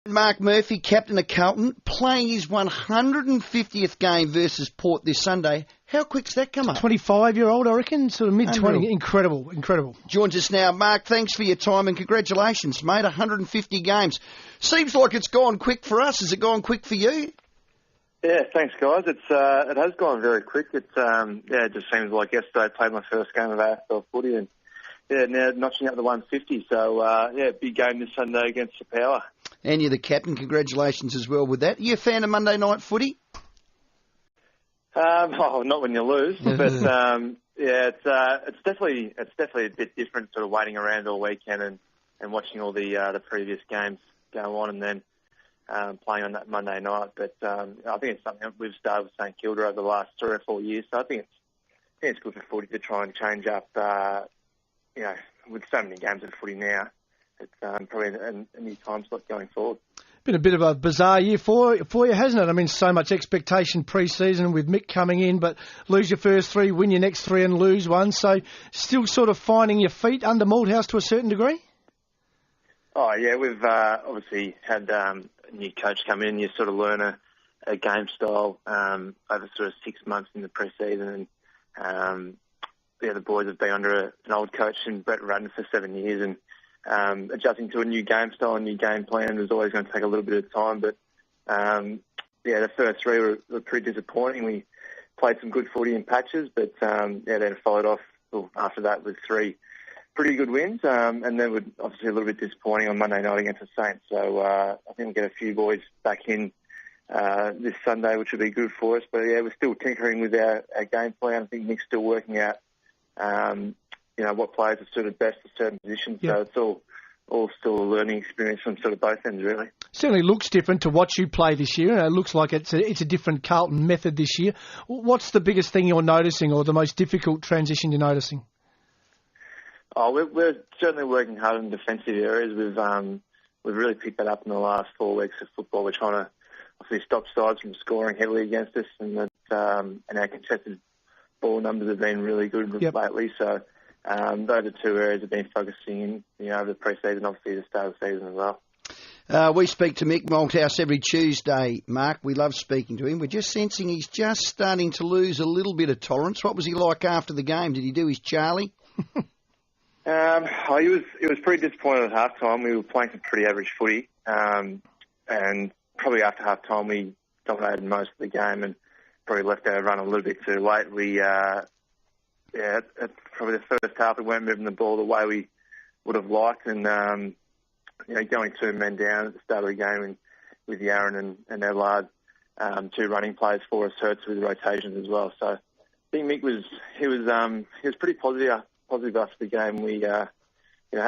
Marc Murphy, captain of Carlton, playing his 150th game versus Port this Sunday. How quick's that come up? 25-year-old, I reckon, sort of mid-20. Incredible. Joins us now. Marc, thanks for your time and congratulations, mate. 150 games. Seems like it's gone quick for us. Has it gone quick for you? Yeah, thanks, guys. It has gone very quick. It just seems like yesterday I played my first game of AFL footy and now notching up the 150. So, big game this Sunday against the Power. And you're the captain. Congratulations as well with that. Are you a fan of Monday night footy? Not when you lose, but it's definitely a bit different, sort of waiting around all weekend and watching all the previous games go on, and then playing on that Monday night. But I think it's something that we've started with St Kilda over the last 3 or 4 years. So I think it's good for footy to try and change up. With so many games of footy now, it's probably a new time slot going forward. Been a bit of a bizarre year for you, hasn't it? I mean, so much expectation pre-season with Mick coming in, but lose your first 3, win your next 3 and lose 1. So still sort of finding your feet under Malthouse to a certain degree? Oh, yeah, we've obviously had a new coach come in. You sort of learn a game style over sort of 6 months in the pre-season. And, the boys have been under an old coach in Brett Rudden for 7 years, and adjusting to a new game style and new game plan was always going to take a little bit of time. But, the first 3 were pretty disappointing. We played some good footy in patches, but, then followed off after that with 3 pretty good wins, and then were obviously a little bit disappointing on Monday night against the Saints. So I think we'll get a few boys back in this Sunday, which will be good for us. But, we're still tinkering with our game plan. I think Nick's still working out what players are suited best for certain positions. Yep. So it's all still a learning experience from sort of both ends, really. Certainly looks different to watch you play this year. It looks like it's a different Carlton method this year. What's the biggest thing you're noticing, or the most difficult transition you're noticing? Oh, we're certainly working hard in defensive areas. We've really picked that up in the last 4 weeks of football. We're trying to obviously stop sides from scoring heavily against us, and our contested ball numbers have been really good lately. So those are 2 areas I've been focusing in, over the pre-season, obviously the start of the season as well. We speak to Mick Malthouse every Tuesday, Marc. We love speaking to him. We're just sensing he's just starting to lose a little bit of tolerance. What was he like after the game? Did he do his Charlie? He was pretty disappointed at half-time. We were playing some pretty average footy, and probably after half-time we dominated most of the game and probably left our run a little bit too late. We, at probably the first half, we weren't moving the ball the way we would have liked, and going 2 men down at the start of the game and with Yaron and Adelaide, 2 running plays for us, hurts with rotations as well. So I think Mick was pretty positive after the game. We had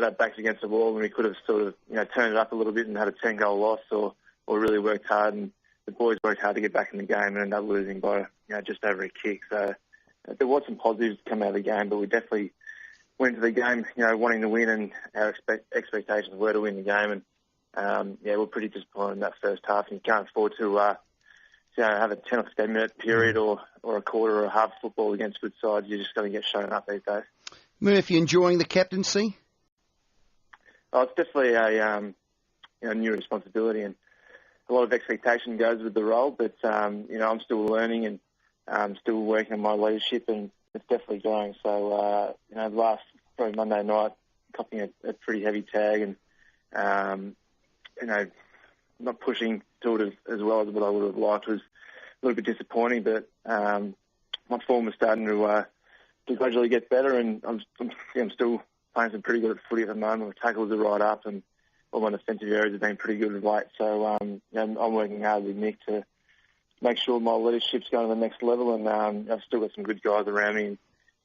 our backs against the wall, and we could have sort of turned it up a little bit and had a 10-goal loss, or really worked hard. And the boys worked hard to get back in the game and ended up losing by just over a kick. So there was some positives to come out of the game, but we definitely went to the game wanting to win, and our expectations were to win the game. And we're pretty disappointed in that first half. And you can't afford to have a 10 or 15 minute period or a quarter or a half football against good sides. You're just going to get shown up these days. Murph, you enjoying the captaincy? Oh, it's definitely a new responsibility, and a lot of expectation goes with the role, but I'm still learning and still working on my leadership, and it's definitely growing. So last probably Monday night, copying a pretty heavy tag, and not pushing to it as well as what I would have liked was a little bit disappointing. But my form is starting to gradually get better, and I'm still playing some pretty good footy at the moment. My tackles are right up, and all my defensive areas have been pretty good of late. So I'm working hard with Nick to make sure my leadership's going to the next level, and I've still got some good guys around me,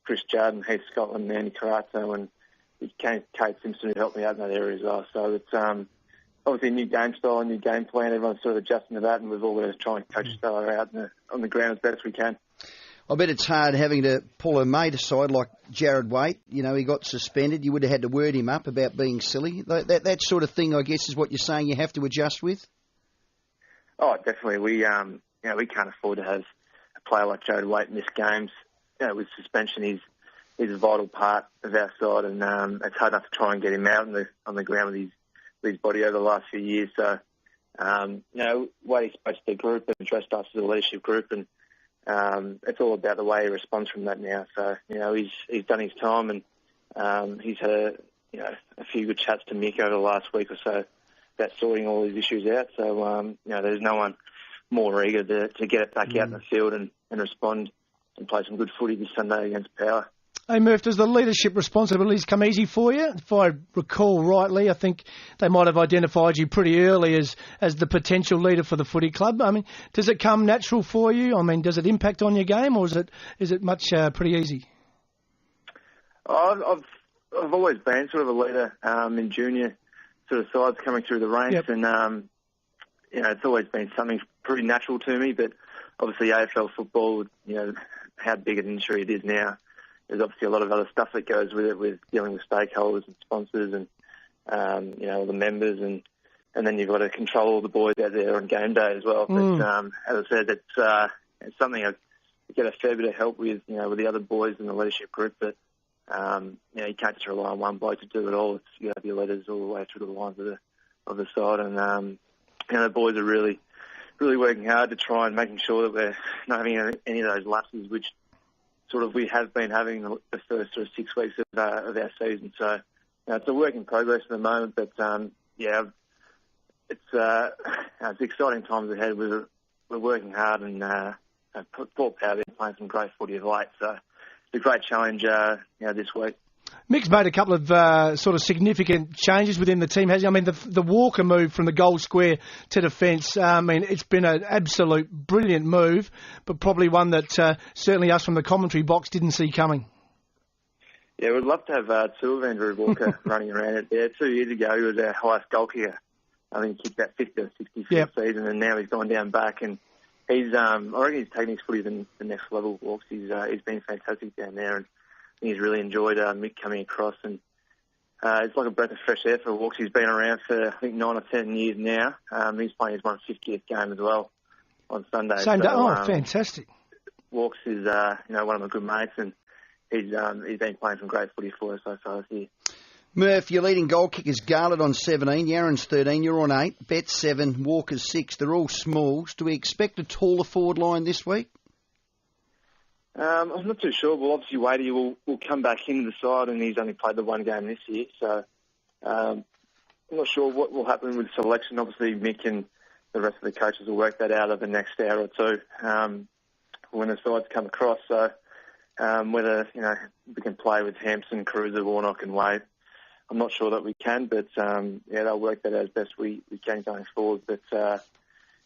Chris Judd and Heath Scotland and Andy Carato, and Kate Simpson who helped me out in that area as well. So it's obviously a new game style, a new game plan. Everyone's sort of adjusting to that, and we've all got to try and coach each other out on the ground as best we can. I bet it's hard having to pull a mate aside like Jared Waite. He got suspended. You would have had to word him up about being silly. That sort of thing, I guess, is what you're saying you have to adjust with? Oh, definitely. We can't afford to have a player like Jared Waite miss games. With suspension, he's a vital part of our side, and it's hard enough to try and get him out on the ground with his body over the last few years. So The way he spoke to the group and addressed us as a leadership group, and it's all about the way he responds from that now. So, he's done his time, and he's had a few good chats to Mick over the last week or so about sorting all these issues out. So, there's no one more eager to get it back out in the field and respond and play some good footy this Sunday against Power. Hey Murph, does the leadership responsibilities come easy for you? If I recall rightly, I think they might have identified you pretty early as the potential leader for the footy club. I mean, does it come natural for you? I mean, does it impact on your game, or is it much pretty easy? I've always been sort of a leader in junior sort of sides coming through the ranks, and it's always been something pretty natural to me. But obviously, AFL football, how big an industry it is now. There's obviously a lot of other stuff that goes with it, with dealing with stakeholders and sponsors and, all the members. And then you've got to control all the boys out there on game day as well. But as I said, it's something I get a fair bit of help with, with the other boys in the leadership group. But, you can't just rely on one bloke to do it all. You have your leaders all the way through the lines of the side. And, the boys are really, really working hard to try and making sure that we're not having any of those lapses, which sort of we have been having the first sort of 6 weeks of our season. So it's a work in progress at the moment, but it's exciting times ahead. We're working hard, and Port Power been playing some great footy of late. So it's a great challenge this week. Mick's made a couple of sort of significant changes within the team, has he? I mean, the Walker move from the goal square to defence, it's been an absolute brilliant move, but probably one that certainly us from the commentary box didn't see coming. Yeah, we'd love to have two of Andrew Walker running around it there. 2 years ago, he was our highest goal kicker. I think he kicked that 50 or 60 for the season, and now he's gone down back, and he's I reckon he's taking his footy to the next level. Walks. He's been fantastic down there, and he's really enjoyed Mick coming across, and it's like a breath of fresh air for Walks. He's been around for, I think, 9 or 10 years now. He's playing his 150th game as well on Sunday. Same day. Fantastic. Walks is, one of my good mates, and he's been playing some great footy for us so far this year. Murph, your leading goal kickers, Garlett on 17, Yaron's 13, you're on 8, Betts 7, Walker's 6. They're all smalls. Do we expect a taller forward line this week? I'm not too sure. Well, obviously, Wadey will come back into the side, and he's only played the one game this year. So I'm not sure what will happen with selection. Obviously, Mick and the rest of the coaches will work that out over the next hour or two when the sides come across. So whether we can play with Hampson, Cruiser, Warnock and Wade, I'm not sure that we can. But, they'll work that out as best we can going forward. But,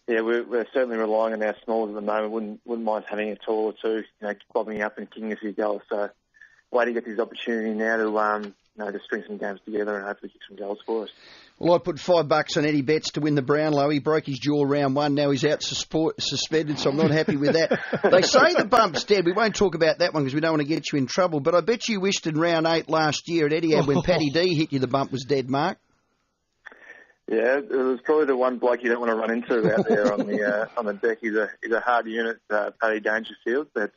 we're certainly relying on our smalls at the moment. Wouldn't mind having a tall or two, bobbing up and kicking a few goals. So, Wadey gets his opportunity now to string some games together and hopefully kick some goals for us. Well, I put $5 on Eddie Betts to win the Brownlow. He broke his jaw round 1. Now he's out suspended, so I'm not happy with that. They say the bump's dead. We won't talk about that one because we don't want to get you in trouble. But I bet you wished in round 8 last year at Etihad when Paddy D hit you, the bump was dead, Mark. Yeah, it was probably the one bloke you don't want to run into out there on the deck. He's a hard unit, Paddy Dangerfield. But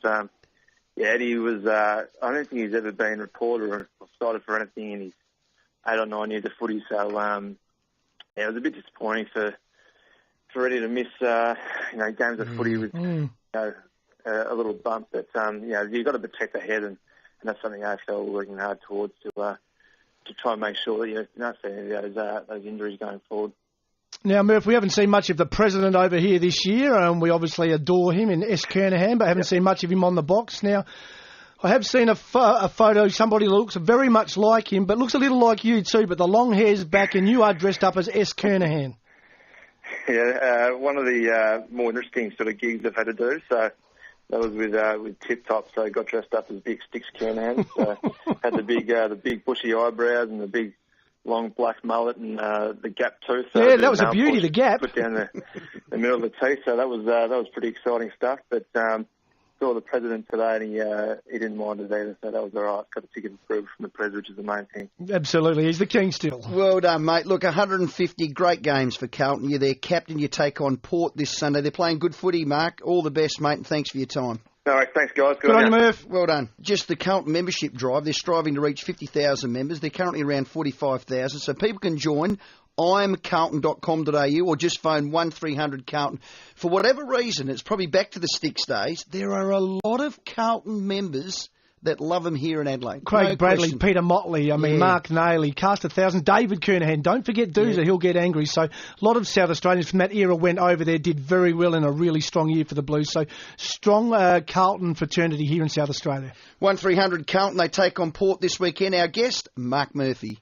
Eddie was. I don't think he's ever been reported or cited for anything in his 8 or 9 years of footy. So it was a bit disappointing for Eddie to miss games of footy with a little bump. But you've got to protect the head, and that's something AFL are working hard towards to try and make sure that you're not seeing any of those injuries going forward. Now, Murph, we haven't seen much of the president over here this year. We obviously adore him in S. Kernahan, but haven't seen much of him on the box. Now, I have seen a photo, somebody looks very much like him, but looks a little like you too, but the long hair's back and you are dressed up as S. Kernahan. Yeah, one of the more interesting sort of gigs I've had to do, so that was with Tip Top, so I got dressed up as Big Sticks Kernahan. So had the big bushy eyebrows and the big long black mullet and the gap tooth. So yeah, that was a beauty, the gap. Put down the middle of the teeth, so that was pretty exciting stuff. But saw the president today, and he didn't mind us either, so that was all right. Got a ticket approved from the president, which is the main thing. Absolutely, he's the king still. Well done, mate. Look, 150 great games for Carlton. You're their captain. You take on Port this Sunday. They're playing good footy, Mark. All the best, mate, and thanks for your time. All right, thanks, guys. Good on you, Murph. Well done. Just the Carlton membership drive. They're striving to reach 50,000 members. They're currently around 45,000, so people can join imcarlton.com.au, or just phone 1300 Carlton. For whatever reason, it's probably back to the Sticks days, there are a lot of Carlton members that love him here in Adelaide. Craig No Bradley, question. Peter Motley, Mark Nailey, Cast 1,000, David Kernahan. Don't forget Doozer, he'll get angry. So a lot of South Australians from that era went over there, did very well in a really strong year for the Blues. So strong Carlton fraternity here in South Australia. 1300 Carlton, they take on Port this weekend. Our guest, Marc Murphy.